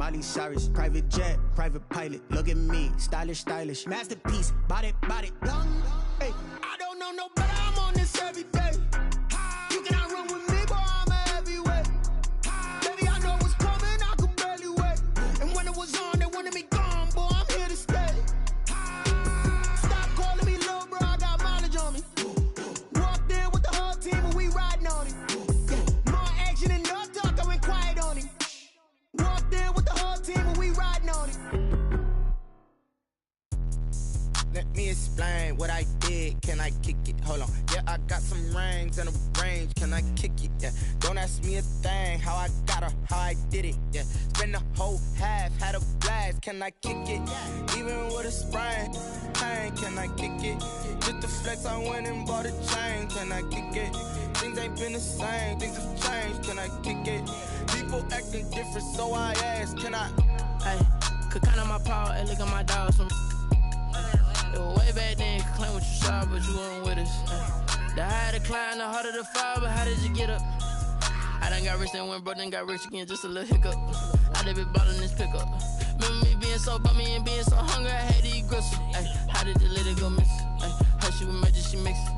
Miley Cyrus, private jet, private pilot. Look at me, stylish, stylish, masterpiece, body, young. Hey, I don't know no better. I'm on this every day. You cannot run with me, boy. I'm a heavyweight. Baby, I know what's coming. I could barely wait. And when it was on, they wanted me gone, boy. I'm here to stay. Stop calling me little bro. I got mileage on me. Walked in with the whole team and we riding on it. More action and no talk. I went quiet on it. Walked in with the whole team and we riding on it. Let me explain what I did. Can I kick it? Hold on. Yeah, I got some rings and a range. Can I kick it? Yeah. Don't ask me a thing. How I got her, how I did it. Yeah. Spend the whole half, had a blast. Can I kick it? Even with a sprain, pain. Can I kick it? Just the flex, I went and bought a chain. Can I kick it? Things ain't been the same. Things have changed. Can I kick it? People acting different, so I ask. Can I? Hey, could count on my power and look at my dogs from. It was way back then, could claim what you saw, but you weren't with us. The higher the climb, the harder the fall, but how did you get up? I done got rich and went broke, then got rich again, just a little hiccup. I done been ballin' this pickup. Remember me being so bummy and being so hungry, I had to eat gristle. How did you let it go miss? How she was magic, she mixed.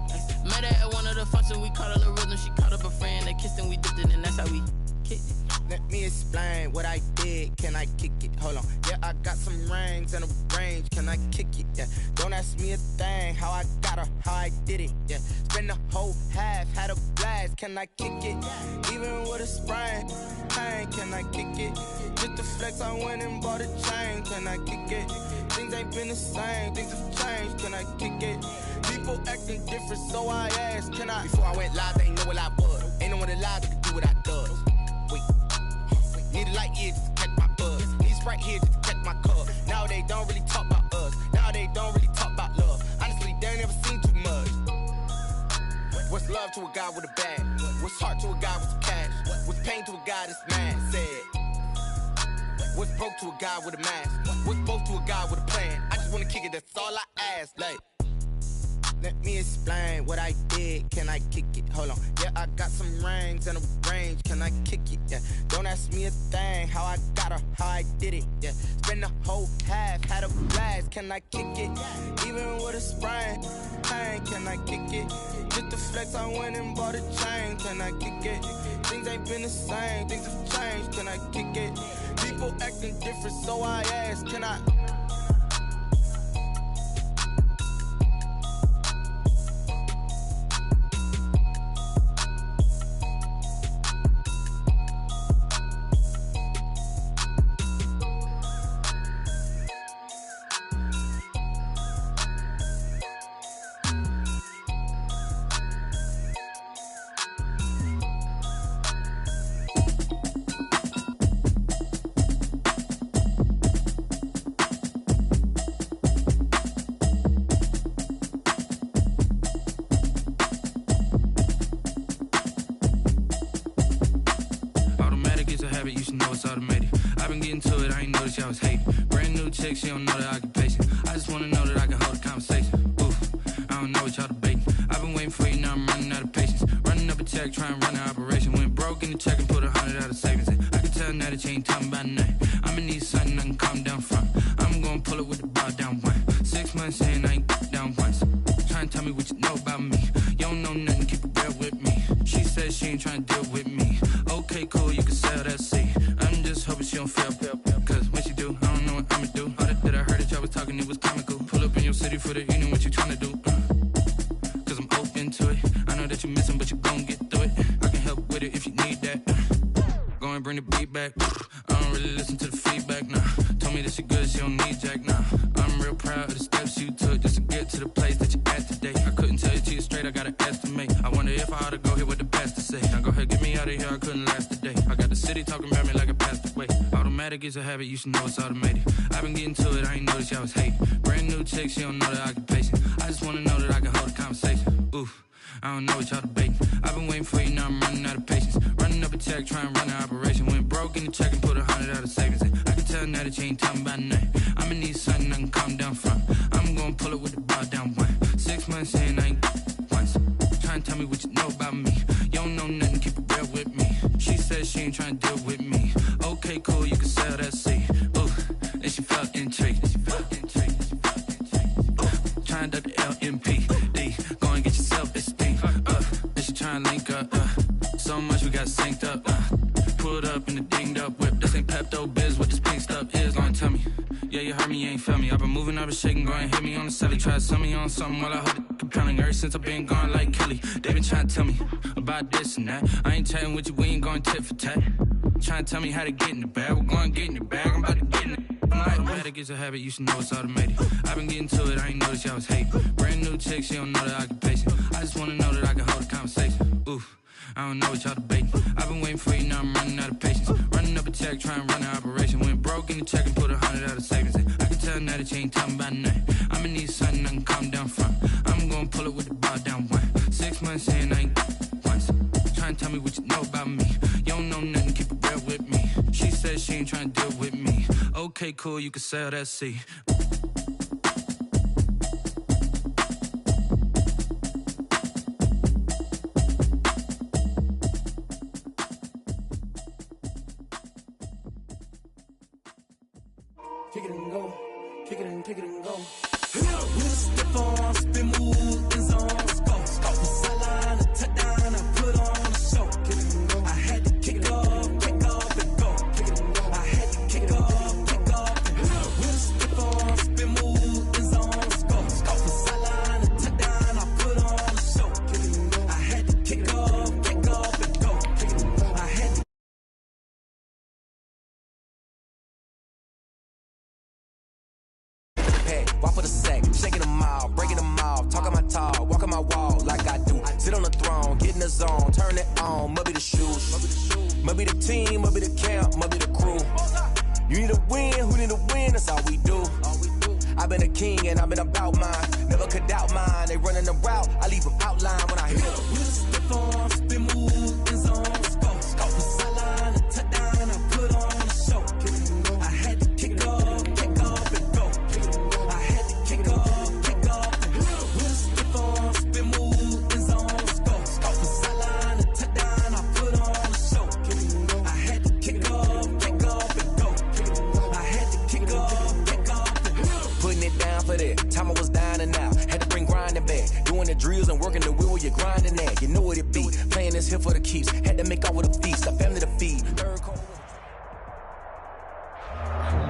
Met her at one of the functions, we caught a little rhythm, she caught up a friend, they kissed and we dipped it, and that's how we kicked it. Let me explain what I did. Can I kick it? Hold on. Yeah, I got some rings and a range. Can I kick it? Yeah. Don't ask me a thing. How I got her, how I did it. Yeah. Spend the whole half, had a blast. Can I kick it? Even with a sprain, pain. Can I kick it? Just the flex, I went and bought a chain. Can I kick it? Things ain't been the same. Things have changed. Can I kick it? People acting different, so I asked. Can I? Before I went live, they ain't know what I was. Ain't no one alive that could do what I does. Wait. Need a light here just to catch my buzz. Need Sprite here just to catch my cup. Now they don't really talk about us. Now they don't really talk about love. Honestly, they ain't never seen too much. What's love to a guy with a bag? What's heart to a guy with some cash? What's pain to a guy that's mad? Said. What's broke to a guy with a mask? What's broke to a guy with a plan? I just wanna kick it, that's all I ask. Like, let me explain what I did. Can I kick it? Hold on. Yeah, I got some rings and a range. Can I kick it? Yeah. Don't ask me a thing. How I got her, how I did it. Yeah. Spend the whole half, had a blast. Can I kick it? Even with a sprain, pain. Can I kick it? Just the flex, I went and bought a chain. Can I kick it? Things ain't been the same. Things have changed. Can I kick it? People acting different, so I ask. Can I? You should know it's automated. I've been getting to it, I ain't noticed y'all was hating. Brand new chick, she don't know the occupation. I just wanna know that I can hold a conversation. Oof, I don't know what y'all debating. I've been waiting for you, now I'm running out of patience. Running up a check, trying to run an operation. Went broke in the check and put 100 out of savings in. I can tell now that you ain't talking about nothing. I'ma need something I can calm down from. I'm gonna pull it with the bar down one. 6 months saying I ain't down once. Trying to tell me what you know about me. You don't know nothing, keep it real with me. She said she ain't trying to deal with me. Okay, cool, you can sell that seat. I'm just hoping she don't fail. Cause when she do, I don't know what I'ma do. All that I heard that y'all was talking, it was comical. Pull up in your city for the evening, what you trying to do? Cause I'm open to it. I know that you're missing, but you gon' get through it. I can help with it if you need that. Go and bring the beat back. I don't really listen to the feedback, nah. Told me that she good, she don't need jack, nah. I'm real proud of the steps you took just to get to the place that you're at today. I couldn't tell you to you straight, I gotta estimate. I wonder if I ought to go here with the pastor say. Now go ahead, get me out of here, I couldn't last a day. I got the city talking about me like I passed away. Automatic is a habit, you should know it's automated. I've been getting to it, I ain't noticed y'all was hating. Brand new chick, she don't know the occupation. I just wanna know that I can hold a conversation. Oof, I don't know what y'all debating. I've been waiting for you, now I'm running out of patience. Running up a check, trying to run an operation. Went broke in the check and put 100 out of savings in. I can tell now that you ain't talking about nothing. I'ma need something I can calm down from. I'm gonna pull it with the bar down one. 6 months saying I ain't once. Trying to tell me what you know about me. You don't know nothing, keep it real with me. She said she ain't trying to deal with me. Okay, cool, you can sell that seat. link up. So much we got synced up. Pulled up in the dinged up whip. This ain't Pepto-Biz, what this pink stuff is. Long tell me. Yeah, you heard me, you ain't felt me. I've been moving, I've been shaking, go and hit me on the celly. Try to sell me on something while I hold it compelling. Ever since I've been gone like Kelly, they been trying to tell me about this and that. I ain't chatting with you, we ain't going tit for tat. Trying to tell me how to get in the bag. We're going to get in the bag, I'm about to get in it. Automatic is a habit, you should know it's automated. I've been getting to it, I ain't noticed y'all was hating. Brand new chick, she don't know the occupation. I just wanna know that I can hold a conversation. Oof, I don't know what y'all debating. I've been waiting for you, now I'm running out of patience. Running up a check, trying to run an operation. Went broke in the check and put 100 out of savings in. I can tell now that you ain't talking about nothing. I'ma need something I can calm down from. I'm gonna pull it with the bar down one. 6 months in, I ain't once. Trying to tell me what you know about me. You don't know nothing, keep it real with me. She said she ain't trying to deal with me. Okay, cool, you can sell that seat. Kick it and go, kick it and go. With a stiff arm, spin move, in zone, go. Sideline, a touchdown, I put on a show. Kick it and go. I had to kick off and go. Kick it and go. I had to kick off and go. With a stiff arm, spin move, in zone, go. Sideline, a touchdown, I put on a show. Kick it and go. I had to kick off and go. Kick it and go. I had to. Walk for the sack, shaking them all, breaking them all, talking my talk, walking my wall like I do. Sit on the throne, get in the zone, turn it on, must be the shoes, must be the team, must be the camp, must be the crew. You need a win, who need a win, that's all we do. I've been a king and I've been about mine, never could doubt mine. They running the route, I leave them outline when I hit them. With a stiff arm, spin move, in zone, scope. The sideline, a touchdown, I put on a show. I had to kick off and go. I had to kick off. With a stiff arm, spin move, in zone, scope. The sideline, a touchdown, I put on a show. I had to kick off and go. I had to kick off and go. Putting it down for that. Time I was down and out. Had to bring grinding back. Doing the drills and working the wheel where you're grinding at. You know what it be. Playing this here for the keeps. Had to make out with a feast. A family to feed. Third quarter.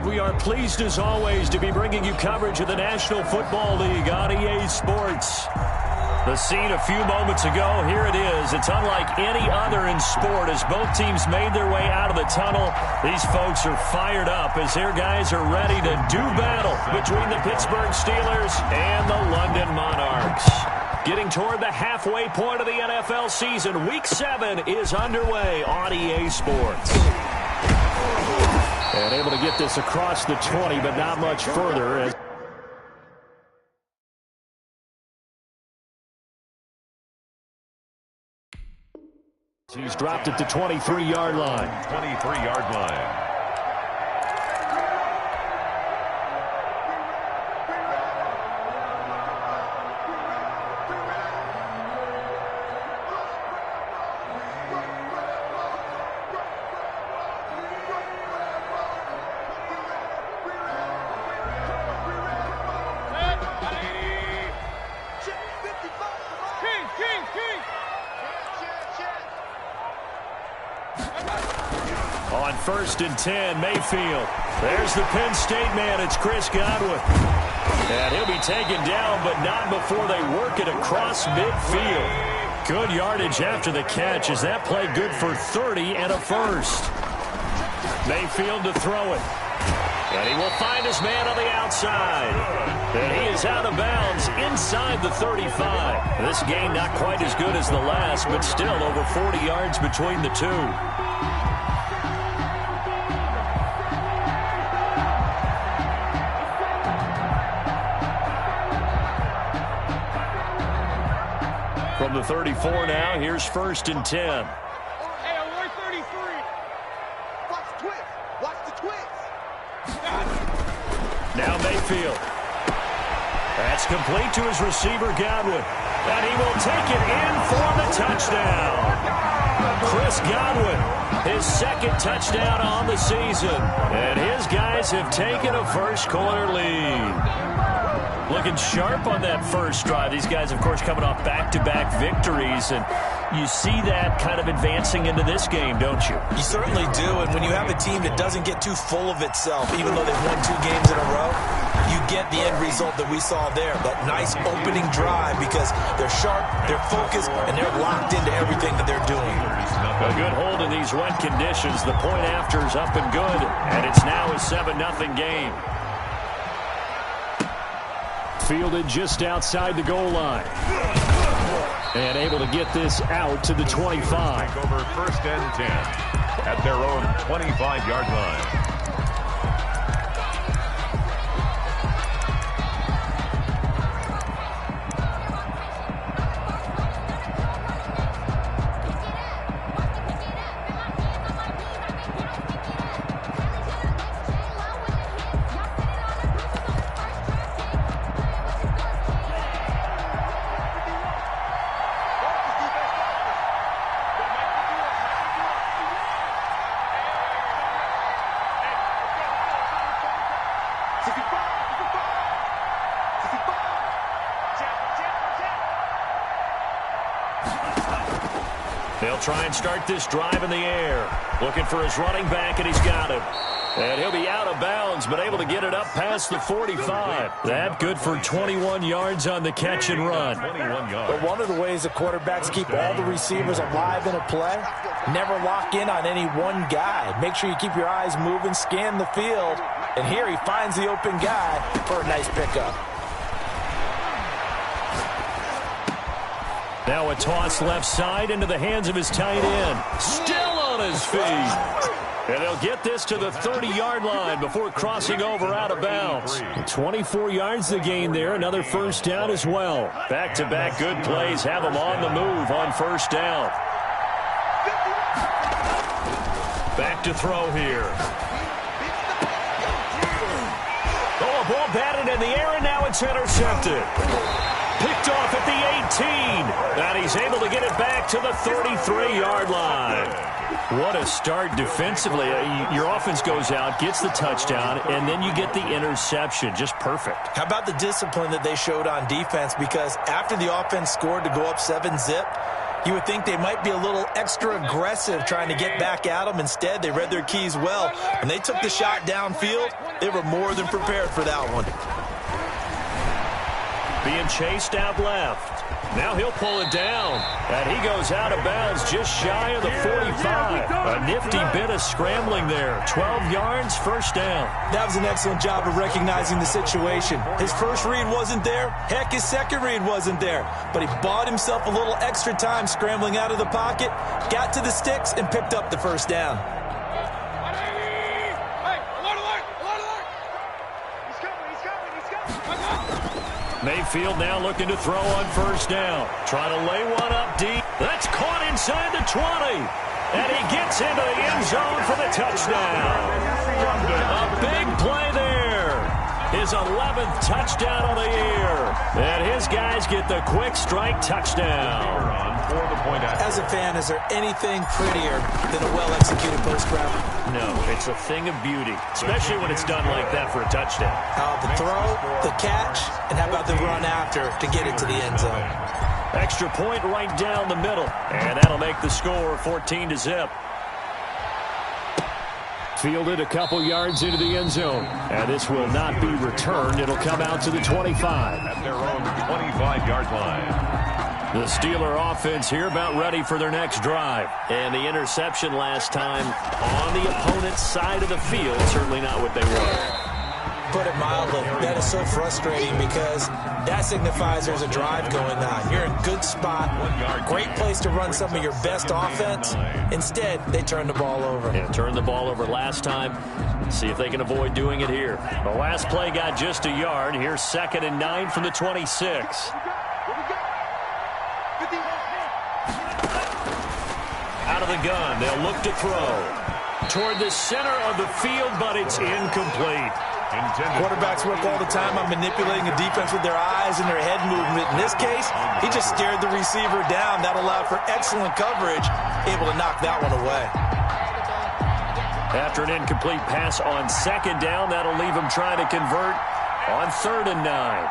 We are pleased as always to be bringing you coverage of the National Football League on EA Sports. The scene a few moments ago, here it is. It's unlike any other in sport as both teams made their way out of the tunnel. These folks are fired up as their guys are ready to do battle between the Pittsburgh Steelers and the London Monarchs. Getting toward the halfway point of the NFL season, Week 7 is underway on EA Sports. And able to get this across the 20, but not much further. He's dropped at the 23-yard line. 23-yard line. On 1st and 10, Mayfield. There's the Penn State man. It's Chris Godwin. And he'll be taken down, but not before they work it across midfield. Good yardage after the catch as that play good for 30 and a first. Mayfield to throw it. And he will find his man on the outside. And he is out of bounds inside the 35. This game not quite as good as the last, but still over 40 yards between the two. From the 34 now, here's 1st and 10. Hey, alert 33. Watch the twist. Watch the twist. Now Mayfield. That's complete to his receiver, Godwin. And he will take it in for the touchdown. Chris Godwin, his second touchdown on the season. And his guys have taken a first-quarter lead. Looking sharp on that first drive. These guys, of course, coming off back-to-back victories, and you see that kind of advancing into this game, don't you? You certainly do, and when you have a team that doesn't get too full of itself, even though they've won 2 games in a row, you get the end result that we saw there, that nice opening drive, because they're sharp, they're focused, and they're locked into everything that they're doing. A good hold in these wet conditions. The point after is up and good, and it's now a 7-0 game. Fielded just outside the goal line. And able to get this out to the 25. Over 1st and 10 at their own 25-yard line. They'll try and start this drive in the air. Looking for his running back, and he's got him. And he'll be out of bounds, but able to get it up past the 45. That good for 21 yards on the catch and run. 21 yards. But one of the ways the quarterbacks keep all the receivers alive in a play, never lock in on any one guy. Make sure you keep your eyes moving, scan the field. And here he finds the open guy for a nice pickup. Now a toss left side into the hands of his tight end. Still on his feet. And they'll get this to the 30-yard line before crossing over out of bounds. 24 yards to gain there. Another first down as well. Back-to-back good plays have them on the move on first down. Back to throw here. Oh, a ball batted in the air, and now it's intercepted. Picked off at the 18. And he's able to get it back to the 33-yard line. What a start defensively. Your offense goes out, gets the touchdown, and then you get the interception. Just perfect. How about the discipline that they showed on defense? Because after the offense scored to go up 7-zip, you would think they might be a little extra aggressive trying to get back at them. Instead, they read their keys well. When they took the shot downfield, they were more than prepared for that one. Being chased out left. Now he'll pull it down. And he goes out of bounds just shy of the 45. A nifty bit of scrambling there. 12 yards, first down. That was an excellent job of recognizing the situation. His first read wasn't there. Heck, his second read wasn't there. But he bought himself a little extra time scrambling out of the pocket, got to the sticks, and picked up the first down. Mayfield now looking to throw on first down. Trying to lay one up deep. That's caught inside the 20. And he gets into the end zone for the touchdown. A big play there. His 11th touchdown of the year. And his guys get the quick strike touchdown. As a fan, is there anything prettier than a well-executed post route? No, it's a thing of beauty, especially when it's done like that for a touchdown. How about the throw, the catch, and how about the run after to get it to the end zone? Extra point right down the middle, and that'll make the score 14-0. Fielded a couple yards into the end zone, and this will not be returned. It'll come out to the 25. At their own 25-yard line. The Steeler offense here about ready for their next drive. And the interception last time on the opponent's side of the field, certainly not what they want. Put it mildly, that is so frustrating because that signifies there's a drive going on. You're in a good spot, great place to run some of your best offense. Instead, they turn the ball over. Yeah, turned the ball over last time. See if they can avoid doing it here. The last play got just a yard. Here's 2nd and 9 from the 26. Out of the gun, they'll look to throw. Toward the center of the field, but it's incomplete. Quarterbacks work all the time on manipulating the defense with their eyes and their head movement. In this case, he just stared the receiver down. That allowed for excellent coverage, able to knock that one away. After an incomplete pass on second down, that'll leave him trying to convert on 3rd and 9.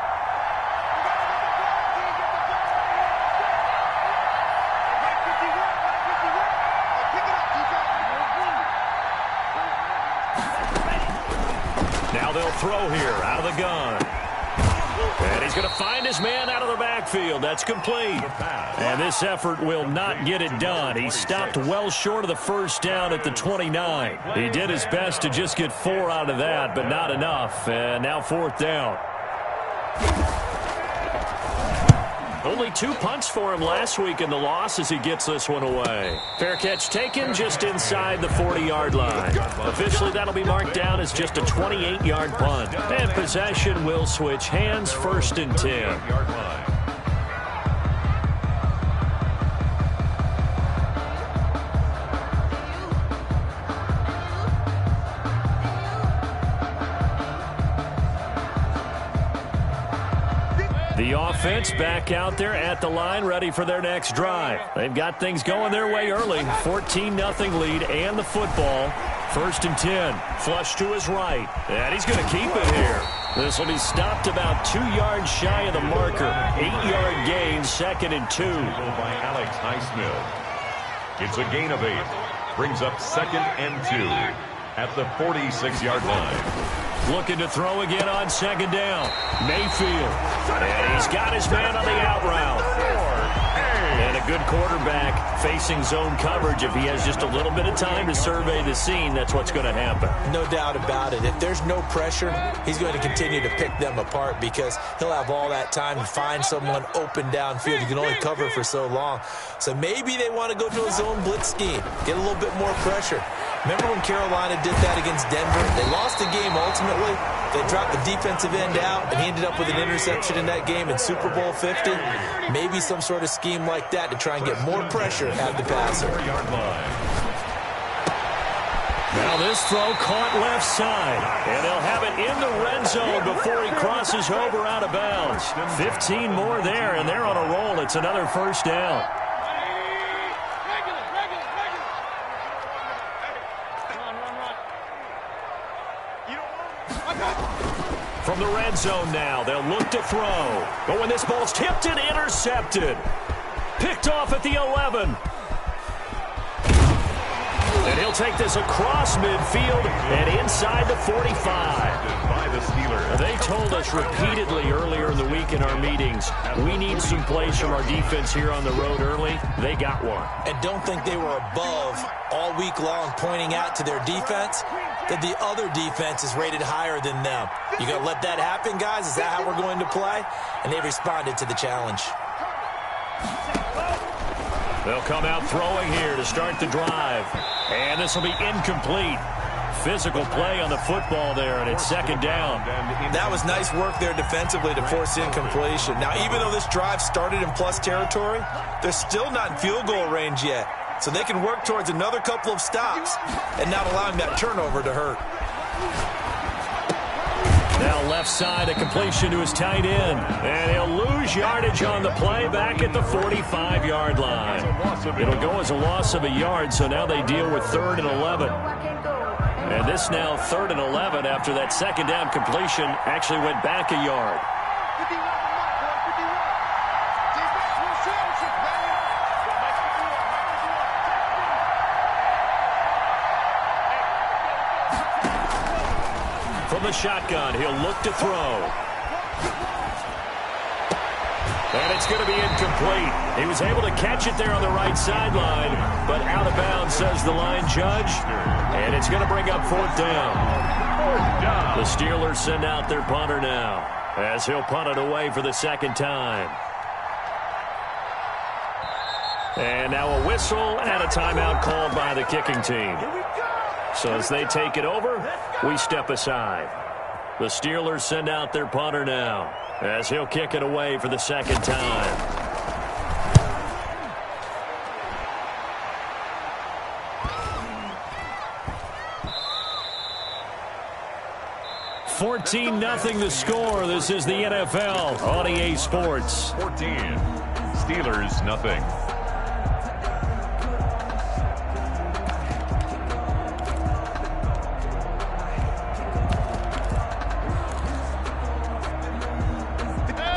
Now they'll throw here out of the gun. And he's going to find his man out of the backfield. That's complete. And this effort will not get it done. He stopped well short of the first down at the 29. He did his best to just get 4 out of that, but not enough. And now 4th down. Only 2 punts for him last week in the loss as he gets this one away. Fair catch taken just inside the 40-yard line. Officially, that'll be marked down as just a 28-yard punt. And possession will switch hands, 1st and 10. The offense back out there at the line, ready for their next drive. They've got things going their way early. 14-0 lead and the football. 1st and 10. Flush to his right. And he's going to keep it here. This will be stopped about 2 yards shy of the marker. 8-yard gain, 2nd and 2. By Alex Highsmith. It's a gain of 8. Brings up 2nd and 2 at the 46-yard line. Looking to throw again on 2nd down. Mayfield. And he's got his man on the out route. And a good quarterback facing zone coverage. If he has just a little bit of time to survey the scene, that's what's going to happen. No doubt about it. If there's no pressure, he's going to continue to pick them apart because he'll have all that time to find someone open downfield. You can only cover for so long. So maybe they want to go to a zone blitz scheme, get a little bit more pressure. Remember when Carolina did that against Denver? They lost the game ultimately. They dropped the defensive end out, and he ended up with an interception in that game in Super Bowl 50. Maybe some sort of scheme like that to try and get more pressure at the passer. Now this throw caught left side, and they'll have it in the red zone before he crosses over out of bounds. 15 more there, and they're on a roll. It's another 1st down. From the red zone now, they'll look to throw. But when this ball's tipped and intercepted. Picked off at the 11. And he'll take this across midfield and inside the 45. They told us repeatedly earlier in the week in our meetings, we need some plays from our defense here on the road early. They got one. And don't think they were above all week long pointing out to their defense that the other defense is rated higher than them. You going to let that happen, guys? Is that how we're going to play? And they responded to the challenge. They'll come out throwing here to start the drive. And this will be incomplete. Physical play on the football there, and it's 2nd down. That was nice work there defensively to force incompletion. Now, even though this drive started in plus territory, they're still not in field goal range yet. So they can work towards another couple of stops and not allowing that turnover to hurt. Now left side, a completion to his tight end. And he'll lose yardage on the play back at the 45-yard line. It'll go as a loss of a yard, so now they deal with 3rd and 11. And this now 3rd and 11 after that 2nd down completion actually went back a yard. From the shotgun, he'll look to throw. And it's going to be incomplete. He was able to catch it there on the right sideline, but out of bounds, says the line judge. And it's going to bring up 4th down. The Steelers send out their punter now, as he'll punt it away for the 2nd time. And now a whistle and a timeout called by the kicking team. So as they take it over, we step aside. The Steelers send out their punter now, as he'll kick it away for the 2nd time. 14-0 the score. This is the NFL on EA Sports. 14. Steelers, nothing.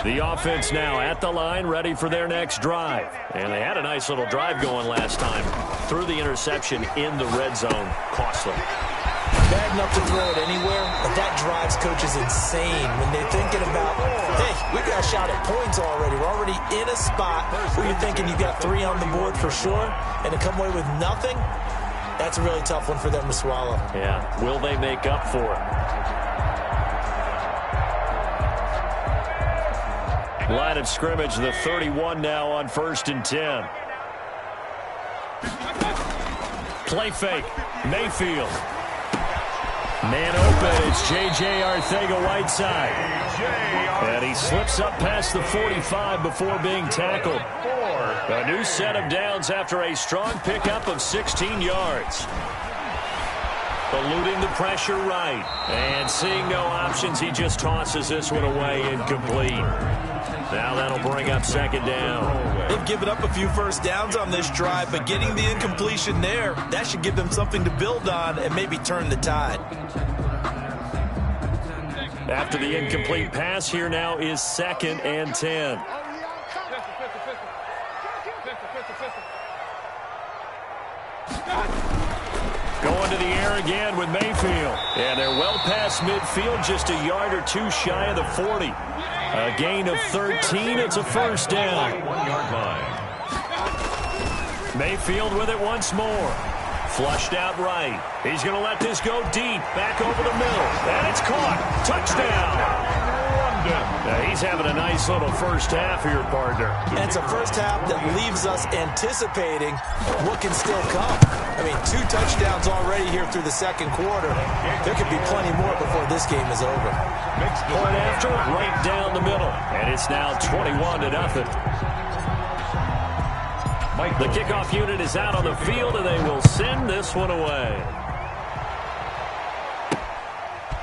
The offense now at the line, ready for their next drive. And they had a nice little drive going last time. Threw the interception in the red zone. Costly. Bad enough to throw it anywhere, but that drives coaches insane when they're thinking about, hey, we've got a shot at points already. We're already in a spot where you're thinking you got 3 on the board for sure, and to come away with nothing, that's a really tough one for them to swallow. Yeah, will they make up for it? Line of scrimmage, the 31 now on 1st and 10. Play fake. Mayfield. Man open. It's J.J. Arcega-Whiteside. And he slips up past the 45 before being tackled. A new set of downs after a strong pickup of 16 yards. Eluding the pressure right. And seeing no options, he just tosses this one away incomplete. Now that'll bring up 2nd down. They've given up a few first downs on this drive, but getting the incompletion there, that should give them something to build on and maybe turn the tide. After the incomplete pass, here now is 2nd and 10. Going to the air again with Mayfield. And they're well past midfield, just a yard or 2 shy of the 40. A gain of 13. It's a 1st down. 1-yard line. Mayfield with it once more. Flushed out right. He's going to let this go deep. Back over the middle. And it's caught. Touchdown. He's having a nice little first half here, partner. And it's a first half that leaves us anticipating what can still come. I mean, 2 touchdowns already here through the 2nd quarter. There could be plenty more before this game is over. Point after, right down the middle. And it's now 21-0. The kickoff unit is out on the field, and they will send this one away.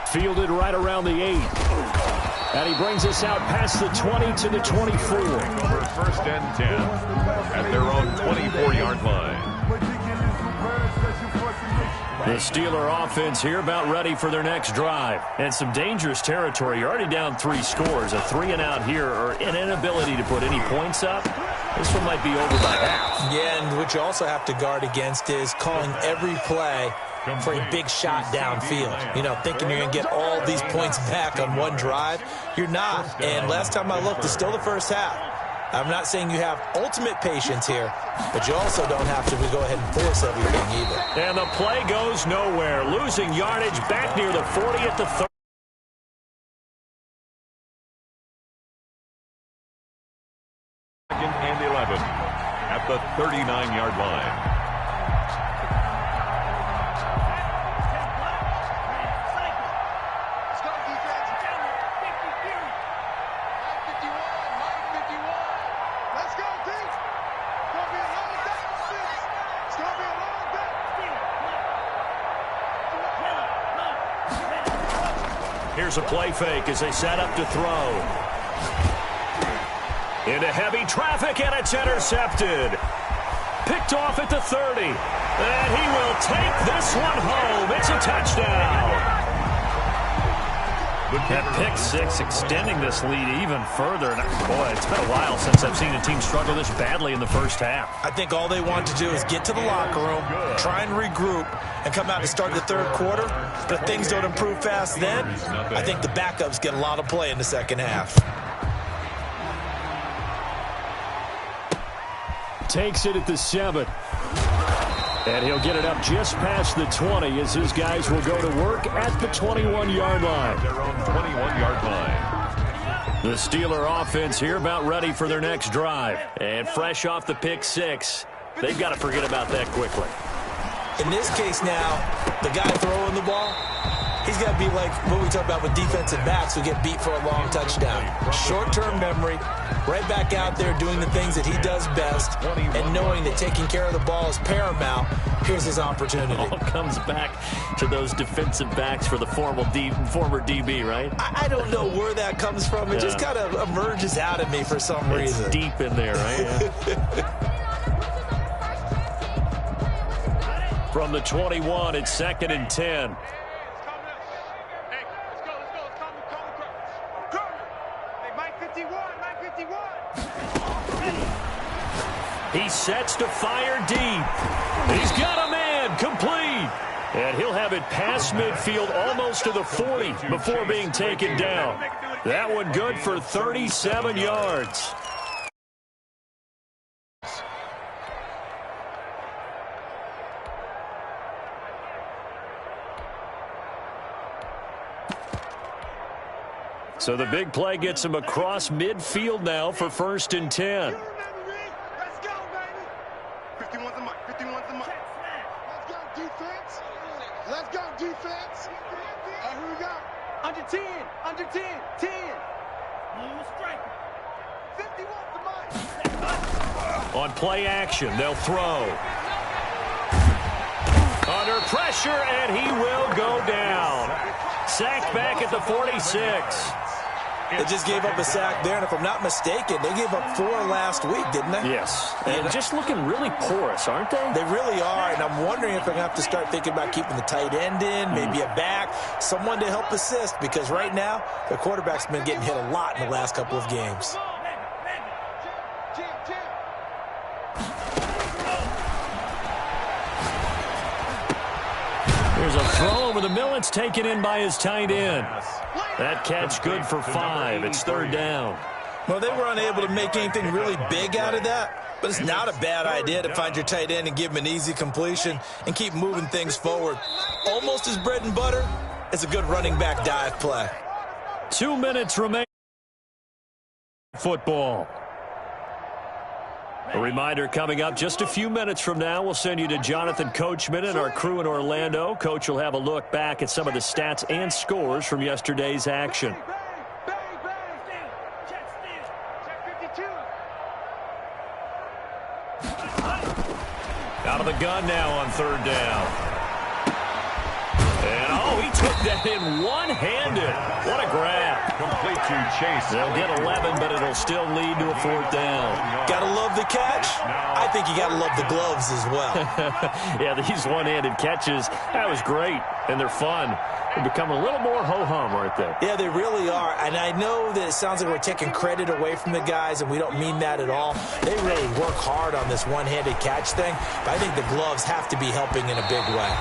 Fielded right around the 8. And he brings us out past the 20 to the 24. For 1st and 10 at their own 24-yard line. The Steeler offense here about ready for their next drive. And some dangerous territory. You're already down 3 scores. A 3-and-out here, or an inability to put any points up. This one might be over by half. Yeah, and what you also have to guard against is calling every play for a big shot downfield. You know, thinking you're going to get all these points back on one drive. You're not. And last time I looked, it's still the first half. I'm not saying you have ultimate patience here, but you also don't have to go ahead and force everything either. And the play goes nowhere. Losing yardage back near the 40 at the 30. 2nd and 11 at the 39-yard line. Here's a play fake as they set up to throw. Into heavy traffic, and it's intercepted. Picked off at the 30. And he will take this one home. It's a touchdown. That pick 6 extending this lead even further. And boy, it's been a while since I've seen a team struggle this badly in the first half. I think all they want to do is get to the locker room, try and regroup, and come out to start the 3rd quarter. But if things don't improve fast then, I think the backups get a lot of play in the 2nd half. Takes it at the 7. And he'll get it up just past the 20 as his guys will go to work at the 21-yard line. Their own 21-yard line. The Steeler offense here about ready for their next drive. And fresh off the pick 6, they've got to forget about that quickly. In this case now, the guy throwing the ball, He's got to be like what we talk about with defensive backs who get beat for a long touchdown. Short-term memory, right back out there doing the things that he does best, and knowing that taking care of the ball is paramount. Here's his opportunity. All comes back to those defensive backs for the former DB, right? I don't know where that comes from. It just kind of emerges out of me for some reason. It's deep in there, right? From the 21, it's 2nd and 10. He sets to fire deep. He's got a man complete. And he'll have it past midfield almost to the 40 before being taken down. That one good for 37 yards. So the big play gets him across midfield now for 1st and 10. Under 10, under 10, 10. Blue striker. 51 to Mike. On play action, they'll throw. Under pressure, and he will go down. Sacked back at the 46. They just gave up a sack there, and if I'm not mistaken, they gave up 4 last week, didn't they? Yes, and just looking really porous, aren't they? They really are, and I'm wondering if they're going to have to start thinking about keeping the tight end in, maybe a back, someone to help assist, because right now, the quarterback's been getting hit a lot in the last couple of games. There's a throw over the middle. It's taken in by his tight end. That catch good for 5. It's 3rd down. Well, they were unable to make anything really big out of that, but it's not a bad idea to find your tight end and give him an easy completion and keep moving things forward. Almost his bread and butter. It's a good running back dive play. 2 minutes remain. Football. A reminder coming up just a few minutes from now. We'll send you to Jonathan Coachman and our crew in Orlando. Coach will have a look back at some of the stats and scores from yesterday's action. Out of the gun now on 3rd down. And, he took that in one-handed. What a grab. Complete to Chase. They'll get 11, but it'll still lead to a 4th down. Gotta love the catch. I think you gotta love the gloves as well. Yeah, these one-handed catches, that was great, and they're fun. They become a little more ho-hum, aren't they? Yeah, they really are, and I know that it sounds like we're taking credit away from the guys, and we don't mean that at all. They really work hard on this one-handed catch thing, but I think the gloves have to be helping in a big way.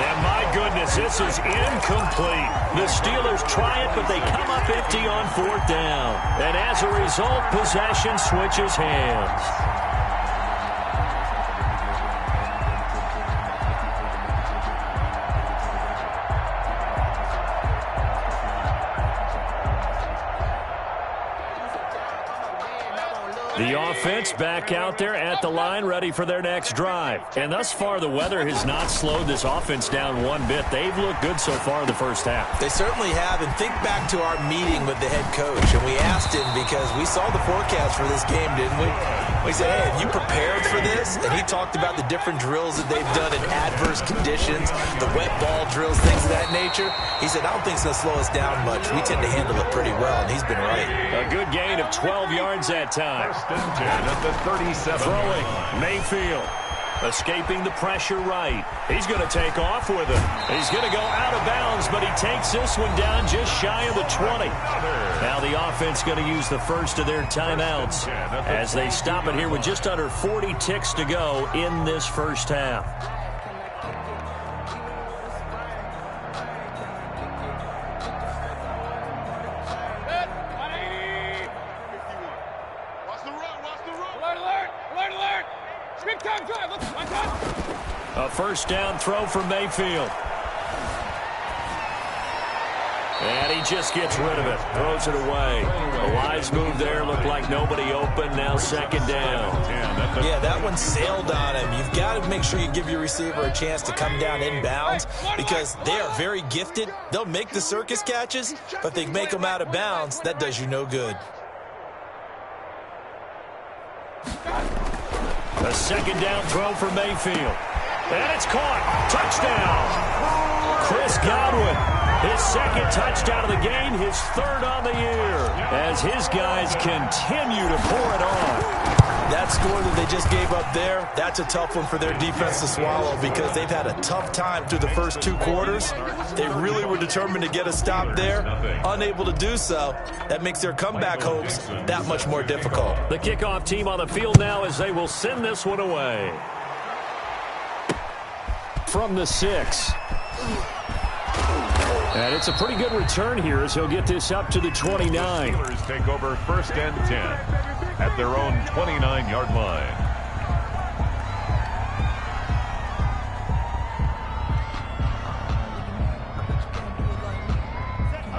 And my goodness, this is incomplete. The Steelers try it, but they come up empty on 4th down. And as a result, possession switches hands. The offense back out there at the line, ready for their next drive. And thus far, the weather has not slowed this offense down one bit. They've looked good so far in the first half. They certainly have. And think back to our meeting with the head coach. And we asked him, because we saw the forecast for this game, didn't we? We said, hey, have you prepared for this? And he talked about the different drills that they've done in adverse conditions, the wet ball drills, things of that nature. He said, I don't think it's going to slow us down much. We tend to handle it pretty well, and he's been right. A good gain of 12 yards that time. 1st and 10 at the 37. Throwing, Mayfield. Escaping the pressure right. He's going to take off with it. He's going to go out of bounds, but he takes this one down just shy of the 20. Now the offense going to use the first of their timeouts as they stop it here with just under 40 ticks to go in this first half. A 1st down throw for Mayfield. And he just gets rid of it, throws it away. A wise move there, looked like nobody open, now second down. Yeah, that one sailed on him. You've got to make sure you give your receiver a chance to come down inbounds because they are very gifted. They'll make the circus catches, but if they make them out of bounds, that does you no good. A second down throw for Mayfield. And it's caught. Touchdown. Chris Godwin, his second touchdown of the game, his third on the year, as his guys continue to pour it on. That score that they just gave up there, that's a tough one for their defense to swallow because they've had a tough time through the first 2 quarters. They really were determined to get a stop there, unable to do so. That makes their comeback hopes that much more difficult. The kickoff team on the field now as they will send this one away. From the 6. And it's a pretty good return here as he'll get this up to the 29. Steelers take over 1st and 10 at their own 29-yard line.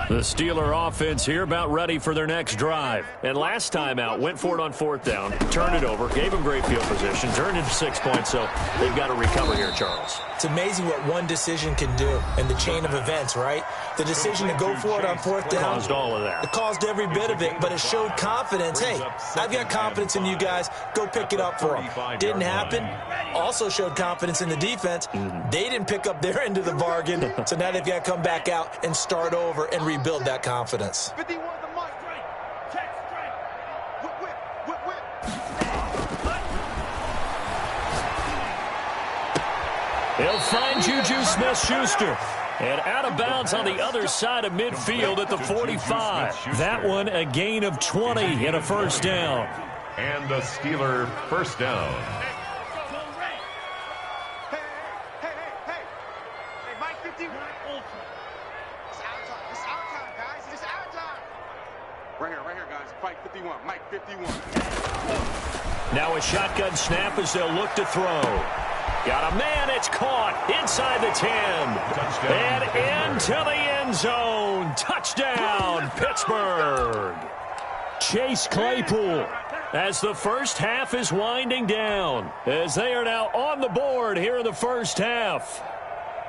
The Steeler offense here about ready for their next drive. And last time out, went for it on 4th down, turned it over, gave them great field position, turned into 6 points, so they've got to recover here, Charles. It's amazing what one decision can do in the chain of events, right? The decision to go for it on 4th down. Caused all of that. It caused every bit of it, but it showed confidence. Hey, I've got confidence in you guys. Go pick it up for them. Didn't happen. Also showed confidence in the defense. They didn't pick up their end of the bargain, so now they've got to come back out and start over and rebuild that confidence. 51 the mic. Check straight. Whip. He'll find Juju Smith-Schuster. And out of bounds on the other side of midfield at the 45. That one a gain of 20 and a 1st down. And a Steeler 1st down. Hey, Mike 51. It's our time, guys. It's our time. Right here, guys. Fight 51. Mike 51. Now a shotgun snap as they'll look to throw. Got a man, it's caught inside the 10. And into the end zone. Touchdown, Pittsburgh. Chase Claypool as the first half is winding down, as they are now on the board here in the first half.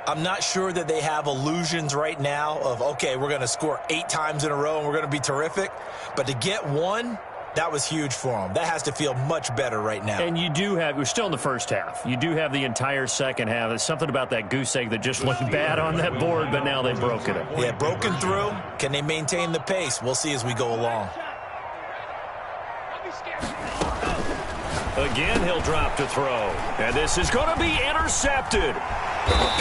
I'm not sure that they have illusions right now of, okay, we're going to score 8 times in a row and we're going to be terrific. But to get one, that was huge for them. That has to feel much better right now. And you do have, we're still in the first half. You do have the entire second half. There's something about that goose egg that just looked bad on that board, but now they've broken it. Yeah, broken through. Can they maintain the pace? We'll see as we go along. Again, he'll drop to throw. And this is going to be intercepted.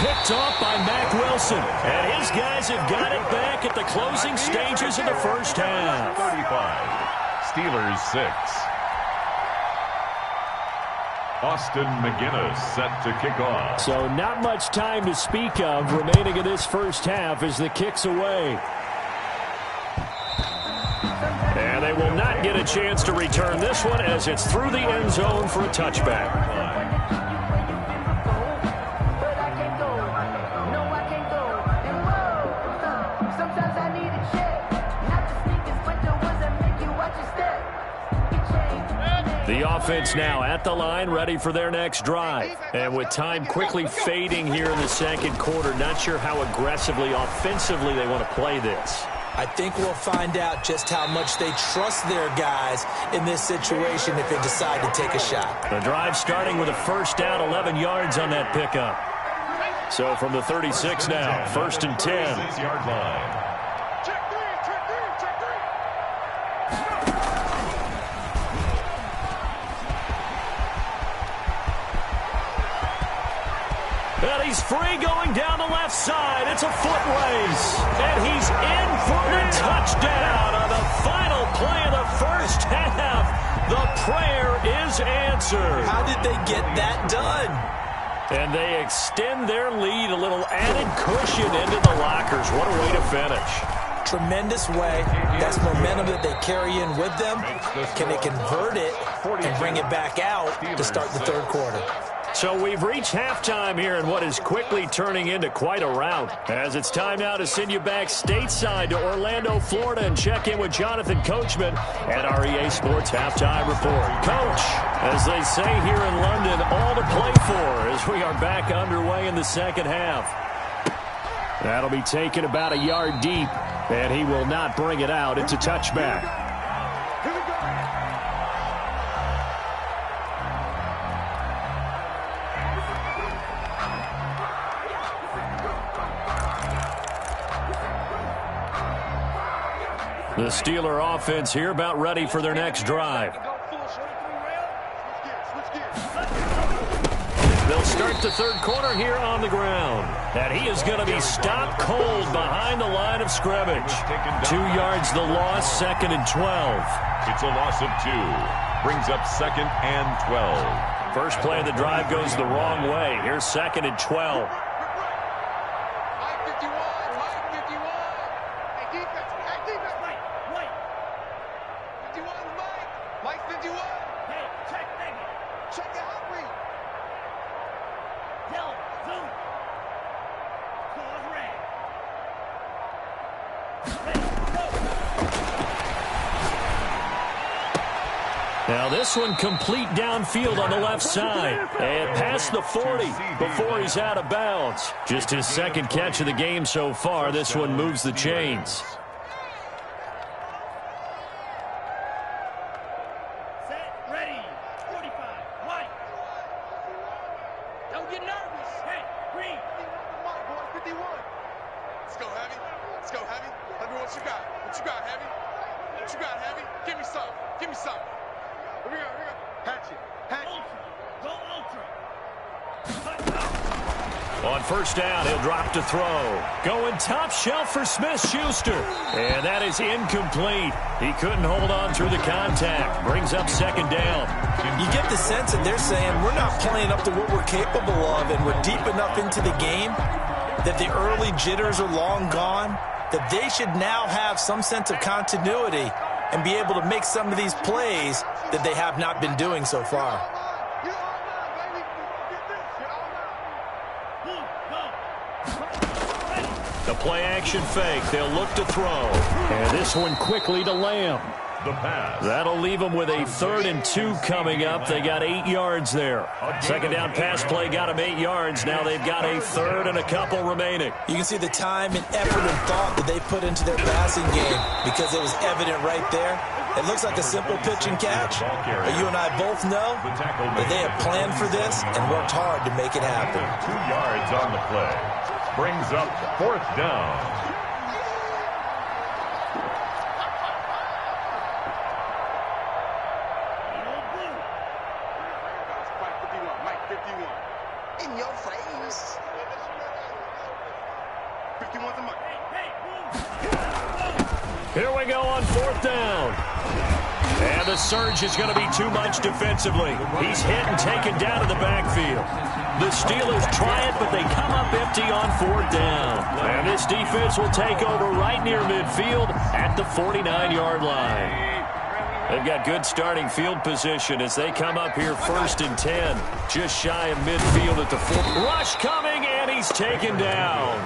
Picked off by Mack Wilson. And his guys have got it back at the closing stages of the first half. 35. Steelers 6. Austin McGinnis set to kick off. So not much time to speak of remaining in this first half as the kick's away. And they will not get a chance to return this one as it's through the end zone for a touchback. The offense now at the line, ready for their next drive. And with time quickly fading here in the second quarter, not sure how aggressively, offensively they want to play this. I think we'll find out just how much they trust their guys in this situation if they decide to take a shot. The drive starting with a first down, 11 yards on that pickup. So from the 36 now, 1st and 10. 6-yard line. And he's free going down the left side. It's a foot race. And he's in for the touchdown on the final play of the first half. The prayer is answered. How did they get that done? And they extend their lead, a little added cushion into the lockers. What a way to finish. Tremendous way. That's momentum that they carry in with them. Can they convert it and bring it back out to start the third quarter? So we've reached halftime here in what is quickly turning into quite a rout. As it's time now to send you back stateside to Orlando, Florida, and check in with Jonathan Coachman at our EA Sports Halftime Report. Coach, as they say here in London, all to play for as we are back underway in the second half. That'll be taken about a yard deep, and he will not bring it out. It's a touchback. The Steeler offense here about ready for their next drive. They'll start the third quarter here on the ground. And he is going to be stopped cold behind the line of scrimmage. 2 yards the loss, 2nd and 12. It's a loss of 2. Brings up 2nd and 12. First play of the drive goes the wrong way. Here's 2nd and 12. Now this one complete downfield on the left side. And past the 40 before he's out of bounds. Just his second catch of the game so far. This one moves the chains. Set, ready, 45, white. Don't get nervous. Hey, green. 51. Let's go, Heavy. Let's go, Heavy. Let me know what you got. What you got, Heavy? What you got, Heavy? Give me some. Give me some. Here we go, here we go. Hatchet. Hatchet. Go ultra. On first down, he'll drop to throw. Going top shelf for Smith-Schuster. And that is incomplete. He couldn't hold on through the contact. Brings up 2nd down. You get the sense that they're saying we're not playing up to what we're capable of, and we're deep enough into the game that the early jitters are long gone, that they should now have some sense of continuity and be able to make some of these plays that they have not been doing so far. The play-action fake. They'll look to throw. And this one quickly to Lamb. The pass. That'll leave them with a 3rd and 2 coming up. They got 8 yards there. Second down pass play got them 8 yards. Now they've got a 3rd and a couple remaining. You can see the time and effort and thought that they put into their passing game because it was evident right there. It looks like a simple pitch and catch, but you and I both know that they have planned for this and worked hard to make it happen. 2 yards on the play. Brings up 4th down. In your face. 51's a mark. Here we go on 4th down. And the surge is going to be too much defensively. He's hit and taken down in the backfield. The Steelers try it, but they come up empty on 4th down. And this defense will take over right near midfield at the 49-yard line. They've got good starting field position as they come up here 1st and 10. Just shy of midfield at the 4th. Rush coming, and he's taken down.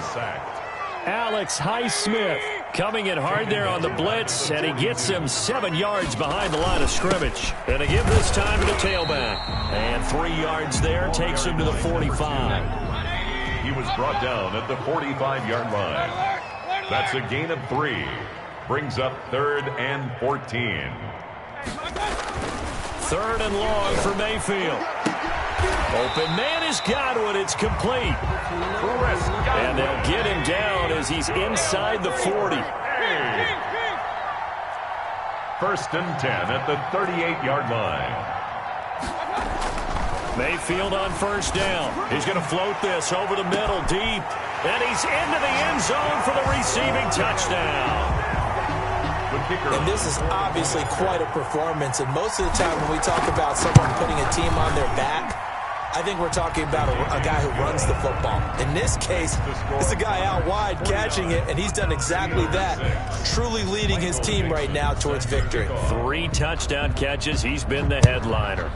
Alex Highsmith coming in hard there on the blitz, and he gets him 7 yards behind the line of scrimmage. And to give this time to the tailback. And 3 yards there takes him to the 45. He was brought down at the 45-yard line. That's a gain of 3. Brings up 3rd and 14. 3rd and long for Mayfield. Open man is Godwin. It's complete. And they'll get him down as he's inside the 40. 1st and 10 at the 38-yard line. Mayfield on 1st down. He's going to float this over the middle deep. And he's into the end zone for the receiving touchdown. And this is obviously quite a performance. And most of the time when we talk about someone putting a team on their back, I think we're talking about a guy who runs the football. In this case, it's a guy out wide catching it, and he's done exactly that, truly leading his team right now towards victory. 3 touchdown catches. He's been the headliner.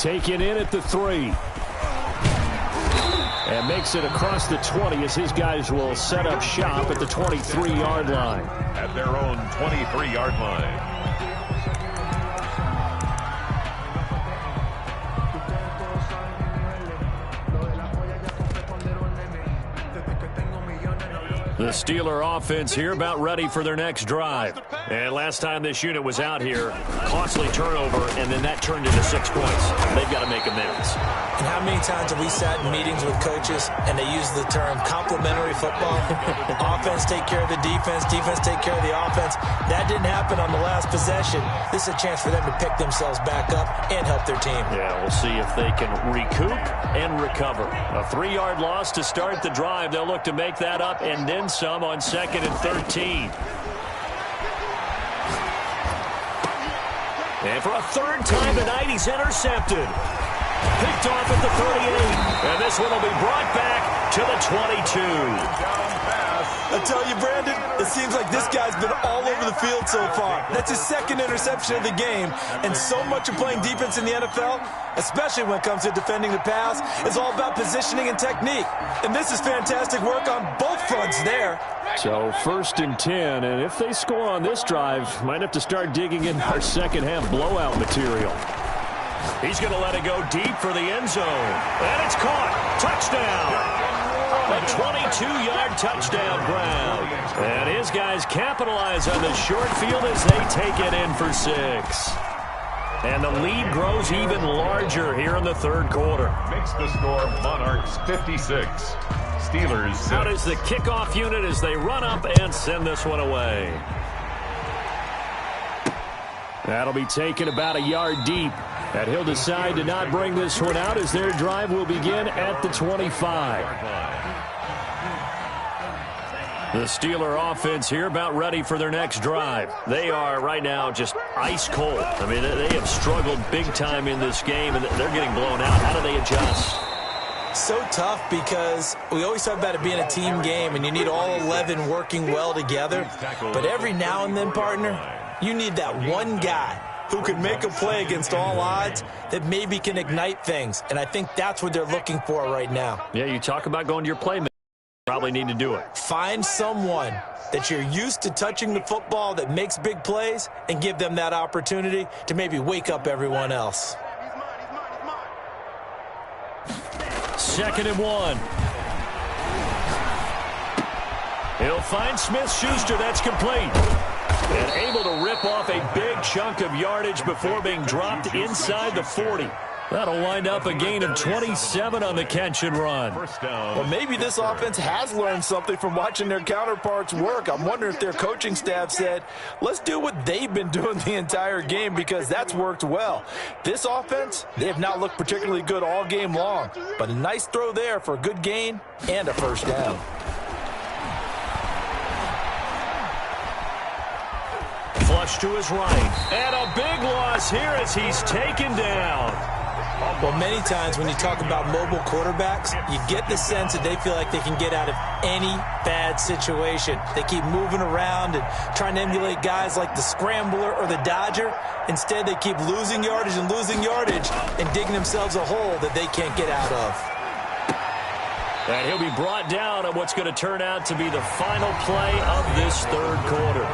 Taken in at the 3. And makes it across the 20 as his guys will set up shop at the 23-yard line. At their own 23-yard line. The Steeler offense here about ready for their next drive. And last time this unit was out here, costly turnover, and then that turned into 6 points. They've got to make amends. And how many times have we sat in meetings with coaches and they use the term complementary football? Offense take care of the defense, defense take care of the offense. That didn't happen on the last possession. This is a chance for them to pick themselves back up and help their team. Yeah, we'll see if they can recoup and recover. A 3-yard loss to start the drive. They'll look to make that up and then some on 2nd and 13. And for a 3rd time tonight, he's intercepted. Picked off at the 38. And this one will be brought back to the 22. I tell you, Brandon, it seems like this guy's been all over the field so far. That's his 2nd interception of the game. And so much of playing defense in the NFL, especially when it comes to defending the pass, is all about positioning and technique. And this is fantastic work on both fronts there. So 1st and 10, and if they score on this drive, might have to start digging in our second-half blowout material. He's going to let it go deep for the end zone. And it's caught. Touchdown. A 22-yard touchdown ground. And his guys capitalize on the short field as they take it in for 6. And the lead grows even larger here in the 3rd quarter. Makes the score Monarchs 56. Steelers 6. Out is the kickoff unit as they run up and send this one away. That'll be taken about a yard deep. And he'll decide to not bring this one out as their drive will begin at the 25. The Steeler offense here about ready for their next drive. They are right now just ice cold. I mean, they have struggled big time in this game, and they're getting blown out. How do they adjust? So tough because we always talk about it being a team game, and you need all 11 working well together. But every now and then, partner, you need that one guy who can make a play against all odds that maybe can ignite things. And I think that's what they're looking for right now. Yeah, you talk about going to your playmaker. Probably need to do it. Find someone that you're used to touching the football that makes big plays and give them that opportunity to maybe wake up everyone else. 2nd and 1. He'll find Smith-Schuster. That's complete. And able to rip off a big chunk of yardage before being dropped inside the 40. That'll wind up a gain of 27 on the catch and run. Well, maybe this offense has learned something from watching their counterparts work. I'm wondering if their coaching staff said, let's do what they've been doing the entire game because that's worked well. This offense, they have not looked particularly good all game long, but a nice throw there for a good gain and a 1st down. Flush to his right. And a big loss here as he's taken down. Well, many times when you talk about mobile quarterbacks, you get the sense that they feel like they can get out of any bad situation. They keep moving around and trying to emulate guys like the Scrambler or the Dodger. Instead, they keep losing yardage and digging themselves a hole that they can't get out of. And he'll be brought down on what's going to turn out to be the final play of this 3rd quarter.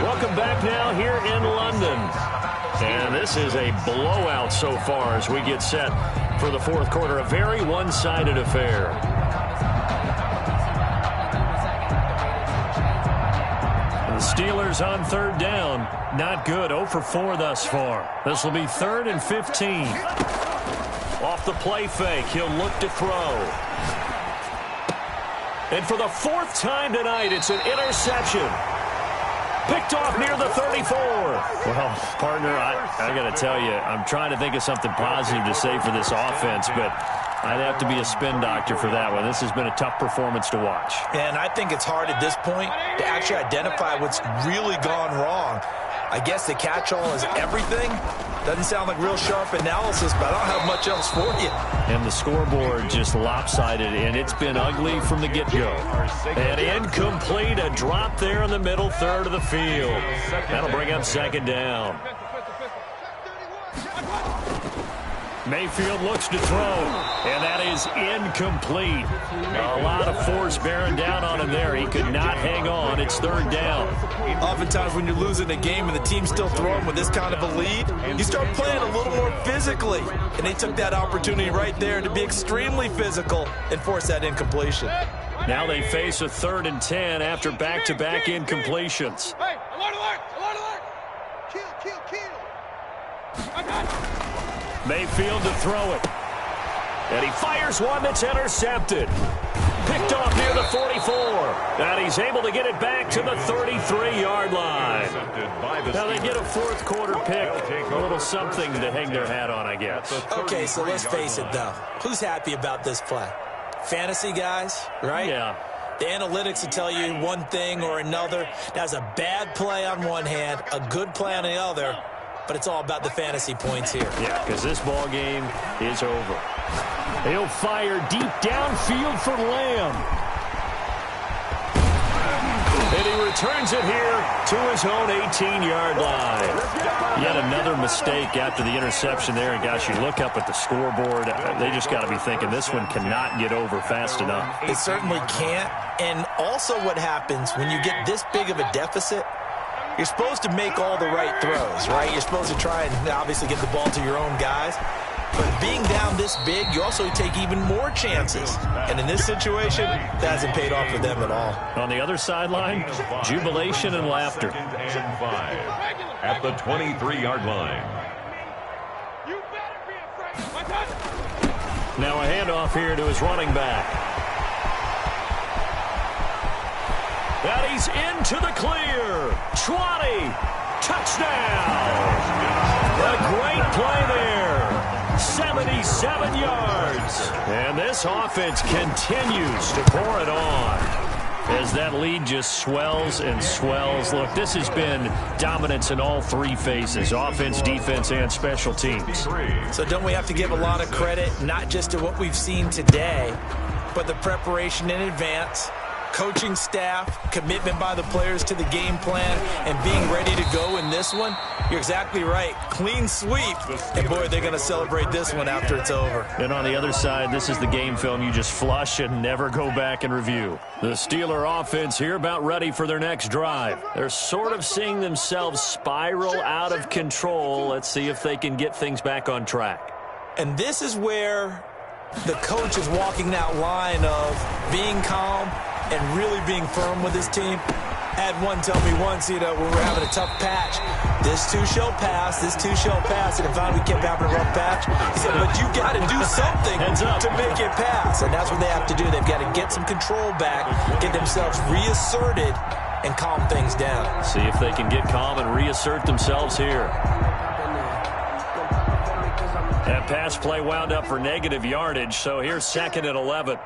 Welcome back now here in London. And this is a blowout so far as we get set for the 4th quarter. A very one-sided affair. The Steelers on 3rd down. Not good. 0 for 4 thus far. This will be 3rd and 15. Off the play fake, he'll look to throw. And for the 4th time tonight, it's an interception. Picked off near the 34. Well, partner, I got to tell you, I'm trying to think of something positive to say for this offense, but I'd have to be a spin doctor for that one. This has been a tough performance to watch. And I think it's hard at this point to actually identify what's really gone wrong. I guess the catch-all is everything. Doesn't sound like real sharp analysis, but I don't have much else for you. And the scoreboard just lopsided, and it's been ugly from the get-go. And incomplete, a drop there in the middle third of the field. That'll bring up 2nd down. Mayfield looks to throw, and that is incomplete. A lot of force bearing down on him there. He could not hang on. It's third down. Oftentimes when you're losing a game and the team's still throwing with this kind of a lead, you start playing a little more physically. And they took that opportunity right there to be extremely physical and force that incompletion. Now they face a 3rd and 10 after back-to-back incompletions. Hey, alert, alert, alert, alert. Kill. I got it. Mayfield to throw it. And he fires one that's intercepted. Picked off near the 44. And he's able to get it back to the 33-yard line. Now they get a 4th quarter pick. A little something to hang their hat on, I guess. Okay, so let's face it, though. Who's happy about this play? Fantasy guys, right? Yeah. The analytics will tell you one thing or another. That's a bad play on one hand, a good play on the other. But it's all about the fantasy points here. Yeah, because this ball game is over. He'll fire deep downfield for Lamb. And he returns it here to his own 18-yard line. Yet another mistake after the interception there. And, gosh, you look up at the scoreboard, they just got to be thinking this one cannot get over fast enough. It certainly can't. And also what happens when you get this big of a deficit, you're supposed to make all the right throws, right? You're supposed to try and obviously get the ball to your own guys. But being down this big, you also take even more chances. And in this situation, that hasn't paid off for them at all. On the other sideline, jubilation and laughter. And 5 at the 23-yard line. You better be afraid. Now a handoff here to his running back. And he's into the clear. 20. Touchdown. A great play there. 77 yards. And this offense continues to pour it on as that lead just swells and swells. Look, this has been dominance in all 3 phases, offense, defense, and special teams. So don't we have to give a lot of credit, not just to what we've seen today, but the preparation in advance, coaching staff, commitment by the players to the game plan, and being ready to go in this one? You're exactly right. Clean sweep. And, boy, they're going to celebrate this one after it's over. And on the other side, this is the game film you just flush and never go back and review. The Steeler offense here about ready for their next drive. They're sort of seeing themselves spiral out of control. Let's see if they can get things back on track. And this is where the coach is walking that line of being calm and really being firm with his team. I had one tell me once, when we're having a tough patch, this too shall pass, this too shall pass. And finally we kept having a rough patch. He said, but you got to do something to make it pass. And that's what they have to do. They've got to get some control back, get themselves reasserted, and calm things down. See if they can get calm and reassert themselves here. That pass play wound up for negative yardage, so here's 2nd and 11.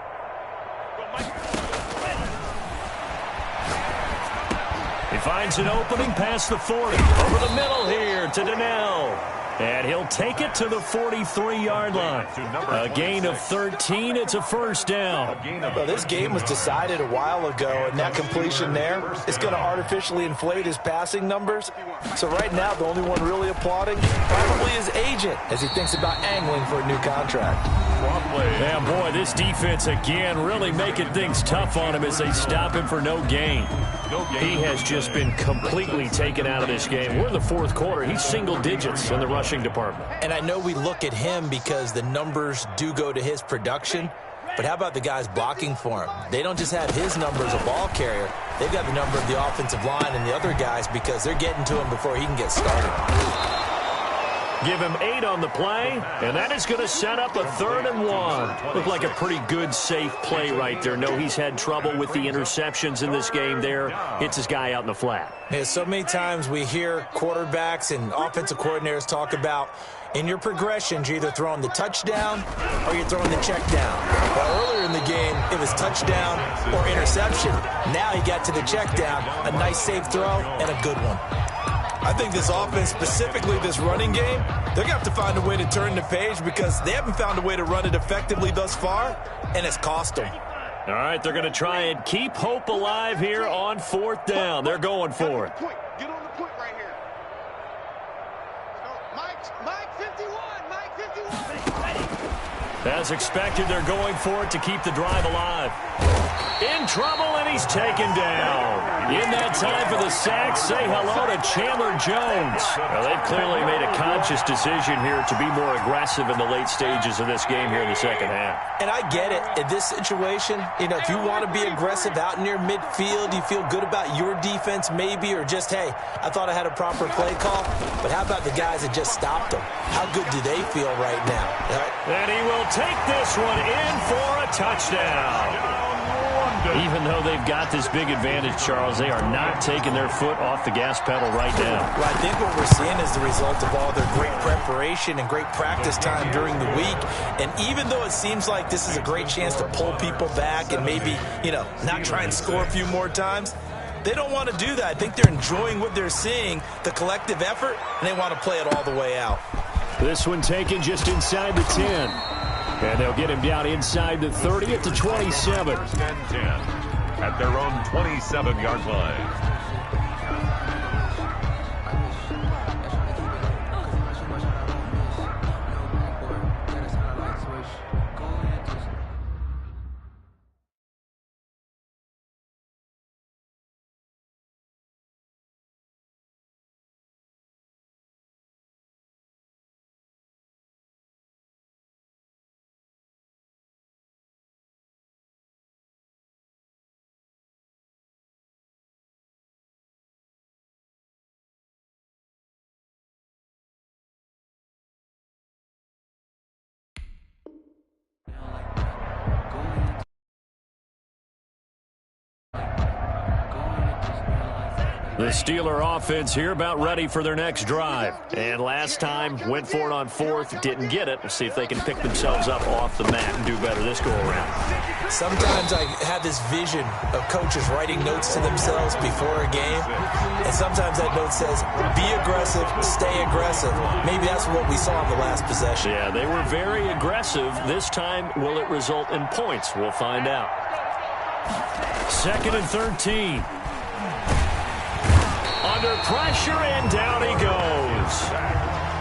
He finds an opening past the 40. Over the middle here to Donnell. And he'll take it to the 43-yard line. A gain of 13. It's a first down. Well, this game was decided a while ago, and that completion there is going to artificially inflate his passing numbers. So right now, the only one really applauding probably his agent as he thinks about angling for a new contract. Yeah, boy, this defense again really making things tough on him as they stop him for no gain. He has just been completely taken out of this game. We're in the 4th quarter. He's single digits in the rushing department. And I know we look at him because the numbers do go to his production, but how about the guys blocking for him? They don't just have his number as a ball carrier. They've got the number of the offensive line and the other guys because they're getting to him before he can get started. Give him 8 on the play, and that is going to set up a 3rd and 1. Looked like a pretty good, safe play right there. No, he's had trouble with the interceptions in this game there. Hits his guy out in the flat. Yeah, so many times we hear quarterbacks and offensive coordinators talk about in your progressions, you're either throwing the touchdown or you're throwing the check down. Well, earlier in the game, it was touchdown or interception. Now he got to the check down, a nice safe throw, and a good one. I think this offense, specifically this running game, they're going to have to find a way to turn the page because they haven't found a way to run it effectively thus far, and it's cost them. All right, they're going to try and keep hope alive here on 4th down. They're going for it. Get on the point right here. Mike 51, Mike 51. As expected, they're going for it to keep the drive alive. In trouble, and he's taken down. In that time for the sack, say hello to Chandler Jones. Well, they've clearly made a conscious decision here to be more aggressive in the late stages of this game here in the second half. And I get it. In this situation, if you want to be aggressive out near midfield, you feel good about your defense maybe, or just, hey, I thought I had a proper play call. But how about the guys that just stopped them? How good do they feel right now? And he will take this one in for a touchdown. Even though they've got this big advantage, Charles, they are not taking their foot off the gas pedal right now. Well, I think what we're seeing is the result of all their great preparation and great practice time during the week. And even though it seems like this is a great chance to pull people back and maybe, not try and score a few more times, they don't want to do that. I think they're enjoying what they're seeing, the collective effort, and they want to play it all the way out. This one taken just inside the 10. And they'll get him down inside the 30 at the 27. First and 10 at their own 27-yard line. The Steeler offense here about ready for their next drive. And last time, went for it on fourth, didn't get it. We'll see if they can pick themselves up off the mat and do better this go-around. Sometimes I have this vision of coaches writing notes to themselves before a game. And sometimes that note says, be aggressive, stay aggressive. Maybe that's what we saw in the last possession. Yeah, they were very aggressive. This time, will it result in points? We'll find out. 2nd and 13. Under pressure, and down he goes.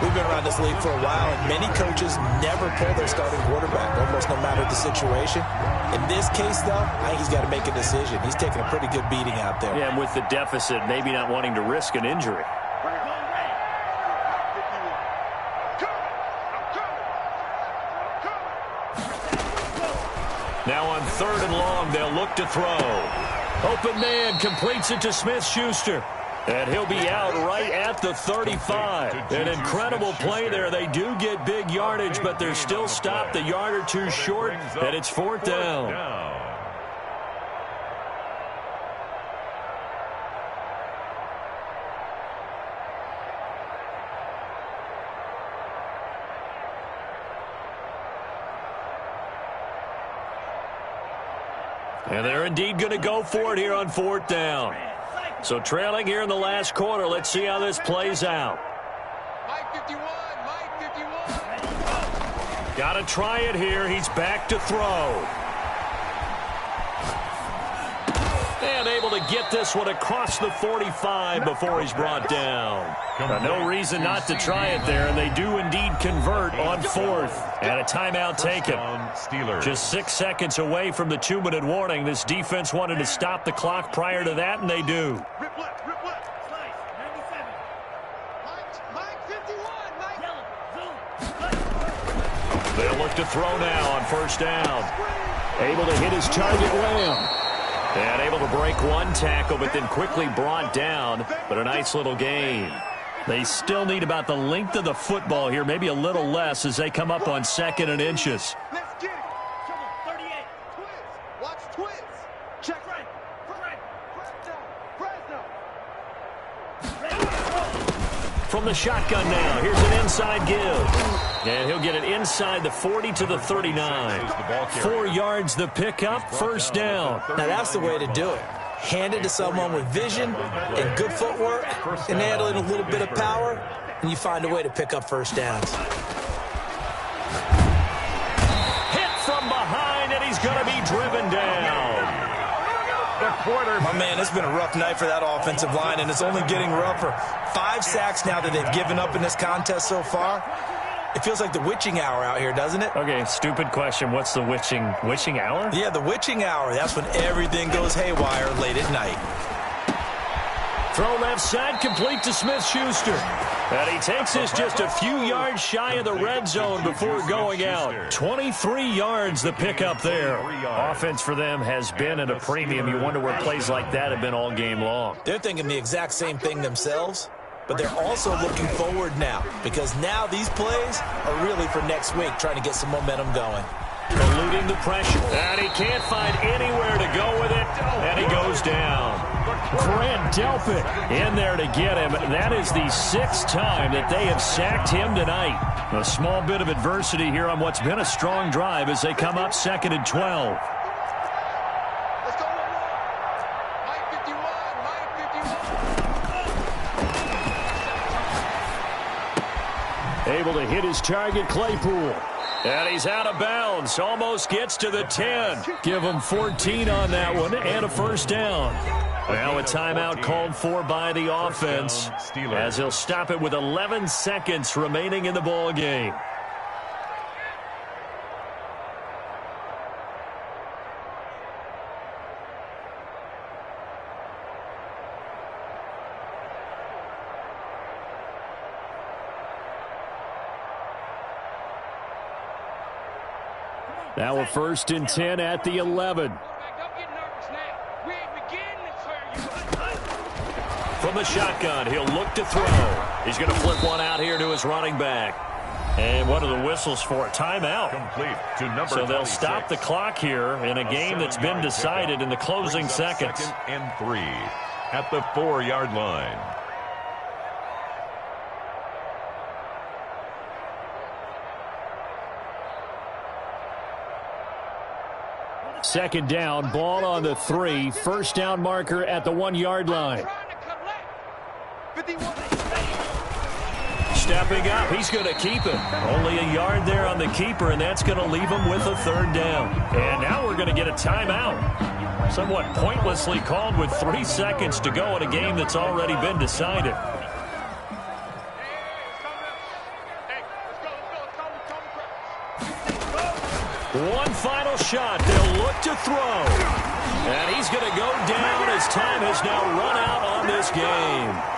We've been around this league for a while, and many coaches never pull their starting quarterback, almost no matter the situation. In this case, though, I think he's got to make a decision. He's taking a pretty good beating out there. Yeah, and with the deficit, maybe not wanting to risk an injury. Now on 3rd and long, they'll look to throw. Open man completes it to Smith-Schuster. And he'll be out right at the 35. An incredible play there. They do get big yardage, but they're still stopped a yard or two short, and it's 4th down. And they're indeed going to go for it here on 4th down. So trailing here in the last quarter. Let's see how this plays out. Mike 51, Mike 51. Got to try it here. He's back to throw. And able to get this one across the 45 before he's brought down. No reason not to try it there, and they do indeed convert on 4th. And a timeout taken. Just 6 seconds away from the 2-minute warning. This defense wanted to stop the clock prior to that, and they do. Rip left, rip left. Slice, 97. Mike 51, Mike. They'll look to throw now on 1st down. Able to hit his target, Lamb. And able to break one tackle, but then quickly brought down. But a nice little gain. They still need about the length of the football here, maybe a little less as they come up on 2nd and inches. Let's get it. Come on, 38. Twins. Watch twins. Check right. Fresno. From the shotgun now, here's an inside give. And he'll get it inside the 40 to the 39. 4 yards the pickup, 1st down. Now that's the way to do it. Hand it to someone with vision and good footwork, and add in a little bit of power, and you find a way to pick up 1st downs. Hit from behind, and he's going to be driven down. My man, it's been a rough night for that offensive line, and it's only getting rougher. 5 sacks now that they've given up in this contest so far. It feels like the witching hour out here, doesn't it? Okay, stupid question. What's the witching hour? Yeah, the witching hour. That's when everything goes haywire late at night. Throw left side, complete to Smith-Schuster. And he takes this just a few yards shy of the red zone before going out. 23 yards the pickup there. Offense for them has been at a premium. You wonder where plays like that have been all game long. They're thinking the exact same thing themselves, but they're also looking forward now because now these plays are really for next week, trying to get some momentum going. Eluding the pressure. And he can't find anywhere to go with it, and he goes down. Grant Delpit in there to get him. That is the 6th time that they have sacked him tonight. A small bit of adversity here on what's been a strong drive as they come up 2nd and 12. Let's go. Mike 51. Able to hit his target, Claypool. And he's out of bounds. Almost gets to the 10. Give him 14 on that one and a first down. Now a timeout called for by the offense as he'll stop it with 11 seconds remaining in the ball game. Now a 1st and 10 at the 11. From the shotgun, he'll look to throw. He's going to flip one out here to his running back. And what are the whistles for? Timeout. Complete to number so they'll 26. stop the clock here in a game that's been decided in the closing seconds. 2nd and 3 at the 4-yard line. Second down, ball on the 3. First down marker at the 1-yard line. Stepping up, he's going to keep it. Only a yard there on the keeper, and that's going to leave him with a 3rd down. And now we're going to get a timeout. Somewhat pointlessly called with 3 seconds to go in a game that's already been decided. One final shot. They'll look to throw. And he's going to go down as time has now run out on this game.